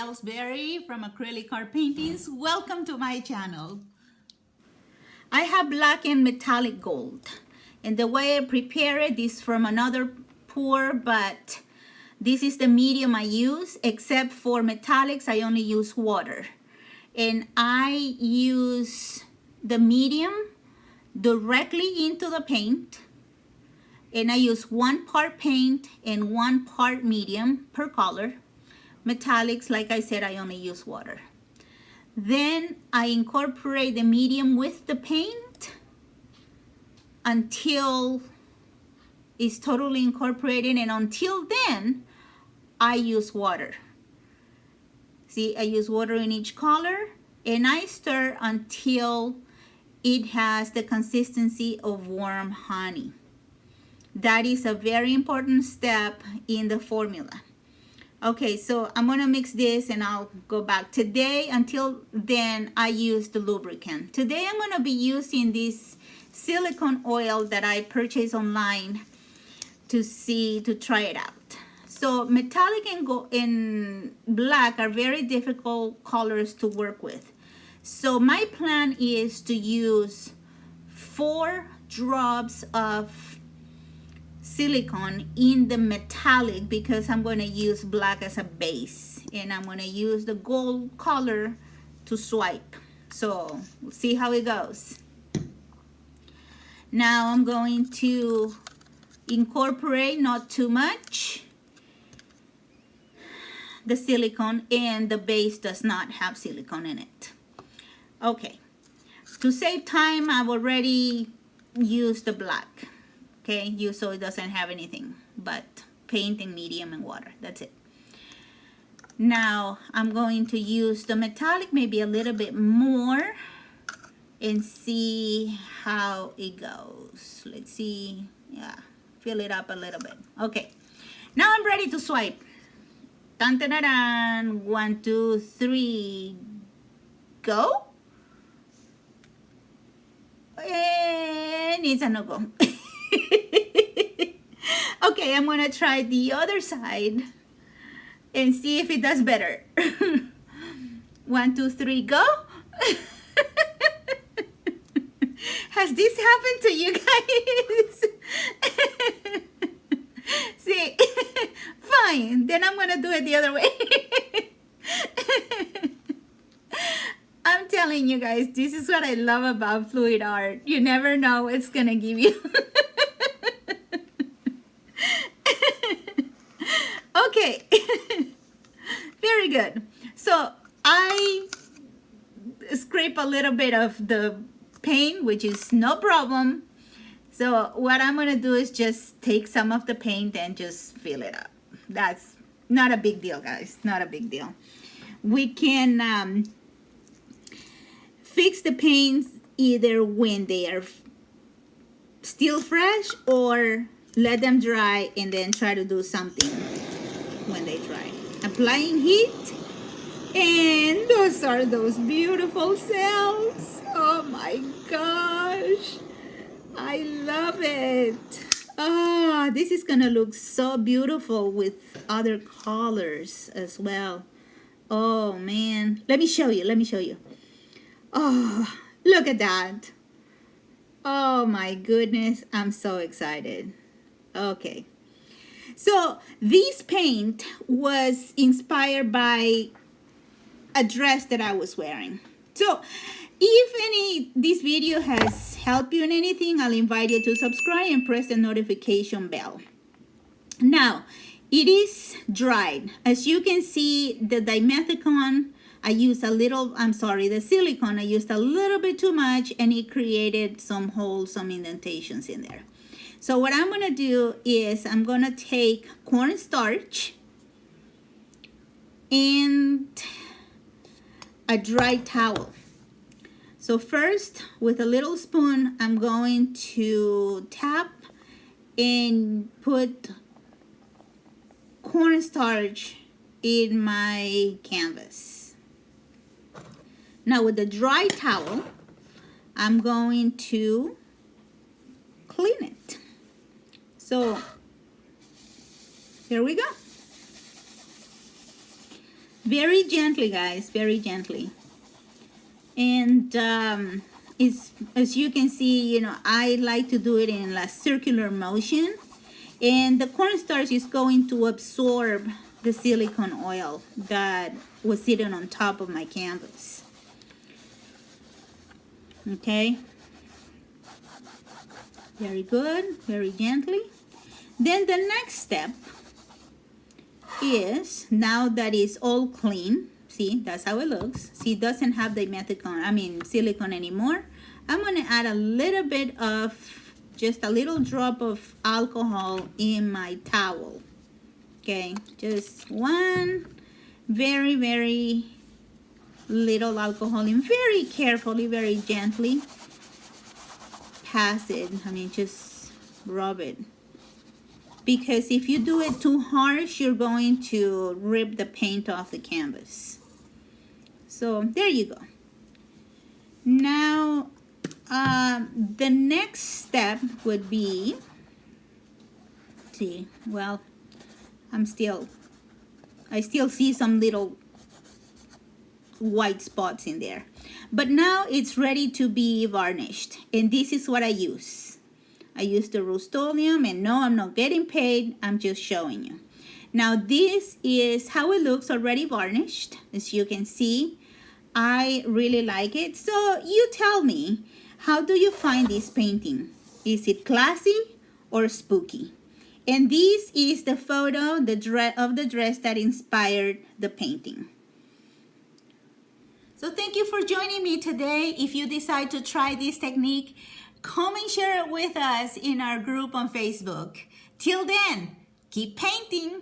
Ellsbury from Acrylic Art Paintings. Welcome to my channel. I have black and metallic gold, and the way I prepare it is from another pour, but this is the medium I use. Except for metallics, I only use water, and I use the medium directly into the paint, and I use 1 part paint and 1 part medium per color. Metallics, like I said, I only use water. Then I incorporate the medium with the paint until it's totally incorporated, and until then I use water. See, I use water in each color, and I stir until it has the consistency of warm honey. That is a very important step in the formula. Okay, so I'm gonna mix this and I'll go back. Today, until then, I use the lubricant. Today I'm gonna be using this silicone oil that I purchased online to try it out. So metallic and black are very difficult colors to work with. So my plan is to use 4 drops of silicone in the metallic, because I'm going to use black as a base, and I'm going to use the gold color to swipe. So we'll see how it goes. Now I'm going to incorporate, not too much, the silicone, and the base does not have silicone in it. Okay, to save time, I've already used the black. Okay, so it doesn't have anything but paint and medium and water. That's it. Now I'm going to use the metallic, maybe a little bit more, and see how it goes. Let's see. Yeah, fill it up a little bit. Okay, now I'm ready to swipe. Dun, dun, dun, dun. 1, 2, 3, go. And it's a no-go. Okay, I'm gonna try the other side and see if it does better. 1, 2, 3, go. Has this happened to you guys? See, fine, then I'm gonna do it the other way. I'm telling you guys, this is what I love about fluid art. You never know what it's gonna give you. Okay, very good. So I scrape a little bit of the paint, which is no problem. So what I'm gonna do is just take some of the paint and just fill it up. That's not a big deal, guys, not a big deal. We can fix the paints either when they are still fresh, or let them dry and then try to do something when they dry. Applying heat, and those are those beautiful cells. Oh my gosh, I love it. Oh, this is gonna look so beautiful with other colors as well. Oh man, let me show you. Oh, look at that. Oh my goodness, I'm so excited. Okay, so this paint was inspired by a dress that I was wearing. So if this video has helped you in anything, I'll invite you to subscribe and press the notification bell. Now, it is dried. As you can see, the dimethicone, I used a little, the silicone, I used a little bit too much, and it created some holes, some indentations in there. So what I'm gonna do is I'm gonna take cornstarch and a dry towel. So first, with a little spoon, I'm going to tap and put cornstarch in my canvas. Now with the dry towel, I'm going to clean it. So here we go. very gently, guys, very gently. And it's, as you can see, you know, I like to do it in a circular motion. And the cornstarch is going to absorb the silicone oil that was sitting on top of my canvas. Okay. Very good, very gently. Then the next step is, now that it's all clean, see, that's how it looks. See, it doesn't have the silicone anymore. I'm gonna add a little bit of, just a little drop of alcohol in my towel. Okay, just one very, very little alcohol, and very carefully, very gently pass it. Just rub it. Because if you do it too harsh, you're going to rip the paint off the canvas. So there you go. Now, the next step would be, see, well, I still see some little white spots in there. But now it's ready to be varnished. And this is what I use. I use the Rust-Oleum, and no, I'm not getting paid. I'm just showing you. Now this is how it looks already varnished. As you can see, I really like it. So you tell me, how do you find this painting? Is it classy or spooky? And this is the photo of the dress that inspired the painting. So thank you for joining me today. If you decide to try this technique, come and share it with us in our group on Facebook. Till then, keep painting.